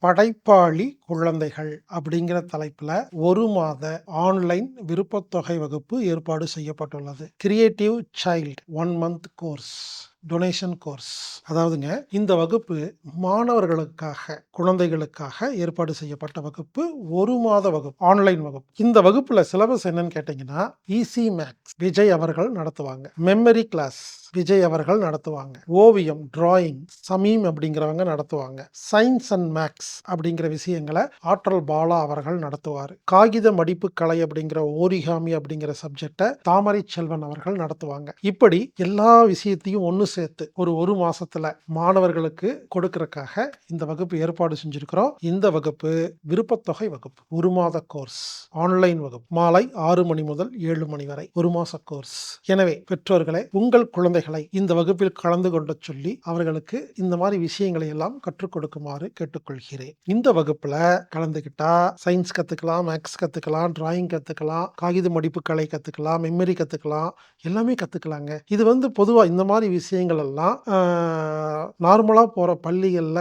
படைப்பாளி குழந்தைகள் அப்படிங்கிற தலைப்புல 1 மாத ஆன்லைன் விருப்பத்தொகை வகுப்பு ஏற்பாடு செய்யப்பட்டுள்ளது. Creative child 1 month course, donation course. அதாவதுங்க, இந்த வகுப்பு மாணவர்களுக்காக, குழந்தைகளுக்காக ஏற்பாடு செய்யப்பட்ட வகுப்பு. 1 மாத வகுப்பு, ஆன்லைன் வகுப்பு. இந்த வகுப்புல சிலபஸ் என்னன்னு கேட்டீங்கன்னா, ஈஸி மேக்ஸ் விஜய் அவர்கள் நடத்துவாங்க. மெமரி கிளாஸ் விஜய் அவர்கள் நடத்துவாங்க. ஓவியம், டிராயிங் சமீம் அப்படிங்கிறவங்க நடத்துவாங்க. சயின்ஸ் அண்ட் மேக்ஸ் அப்படிங்கிற விஷயங்களை ஆற்றல் பாலா அவர்கள் நடத்துவார். காகித மடிப்பு கலை அப்படிங்கிற ஓரிகாமி அப்படிங்கிற சப்ஜெக்டை தாமரை செல்வன் அவர்கள் நடத்துவாங்க. இப்படி எல்லா விஷயத்தையும் ஒன்று சேர்த்து ஒரு மாசத்துல மாணவர்களுக்கு கொடுக்கறதுக்காக இந்த வகுப்பு ஏற்பாடு செஞ்சிருக்கிறோம். இந்த வகுப்பு விருப்பத்தொகை வகுப்பு, 1 மாத கோர்ஸ், ஆன்லைன் வகுப்பு. மாலை 6 மணி முதல் 7 மணி வரை 1 மாச கோர்ஸ். எனவே பெற்றோர்களே, உங்கள் குழந்தைகளை இந்த வகுப்பில் கலந்து கொள்ள சொல்லி அவர்களுக்கு இந்த மாதிரி விஷயங்களை எல்லாம் கற்றுக் கொடுக்குமாறு கேட்டுக்கொள்கிறேன். இந்த வகுப்புல கலந்துகிட்டா சயின்ஸ் கத்துக்கலாம், மேக்ஸ் கத்துக்கலாம், டிராயிங் கத்துக்கலாம், காகித மடிப்பு கலை கத்துக்கலாம், மெமரி கத்துக்கலாம், எல்லாமே கத்துக்கலாங்க. இது பொதுவா இந்த மாதிரி விஷயங்கள் எல்லாம் நார்மலா போற பள்ளிகள்ல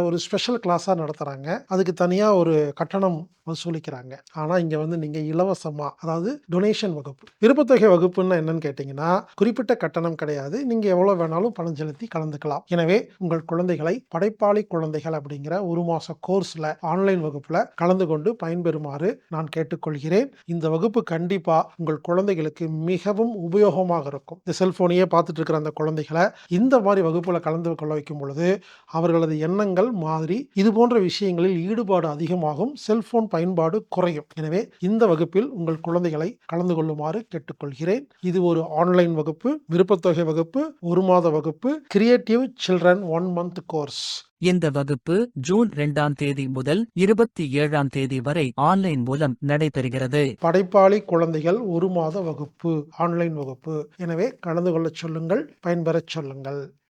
ஒரு ஸ்பெஷல் கிளாஸா நடத்துறாங்க. அதுக்கு தனியா ஒரு கட்டணம் வசூலிக்கிறாங்க. ஆனா இங்க நீங்க இலவசமா, அதாவது டொனேஷன் வகுப்பு. விருப்பத்தொகை வகுப்புன்னா என்னன்னு கேட்டீங்கன்னா, குறிப்பிட்ட கட்டணம் கிடையாது. நீங்க எவ்வளவு வேணாலும் பணம் செலுத்தி கலந்துக்கலாம். எனவே உங்கள் குழந்தைகளை படைப்பாளி குழந்தைகள் அப்படிங்கிற 1 மாச கோர்ஸ்ல, ஆன்லைன் வகுப்புல கலந்து கொண்டு பயன்பெறுமாறு நான் கேட்டுக்கொள்கிறேன். இந்த வகுப்பு கண்டிப்பா உங்கள் குழந்தைகளுக்கு மிகவும் உபயோகமாக இருக்கும். இந்த செல்போனையே பார்த்துட்டு இருக்கிற அந்த குழந்தைகளை இந்த மாதிரி வகுப்புல கலந்து கொள்ள வைக்கும் பொழுது அவர்களது எண்ணங்கள் மாதிரி இது போன்ற விஷயங்களில் ஈடுபாடு அதிகமாகும், செல்போன் பயன்பாடு குறையும். எனவே இந்த வகுப்பில் உங்கள் குழந்தைகளை கலந்து கொள்ளுமாறு கேட்டுக்கொள்கிறேன். இது ஒரு ஆன்லைன் வகுப்பு, விருப்பத்தொகை வகுப்பு, 1 மாத வகுப்பு, கிரியேட்டிவ் சில்ட்ரன் 1 மந்த் கோர்ஸ். இந்த வகுப்பு ஜூன் 2ஆம் தேதி முதல் 27ஆம் தேதி வரை ஆன்லைன் மூலம் நடைபெறுகிறது. படைப்பாளி குழந்தைகள் 1 மாத வகுப்பு, ஆன்லைன் வகுப்பு. எனவே கலந்து கொள்ள சொல்லுங்கள், பயன்பெறச் சொல்லுங்கள்.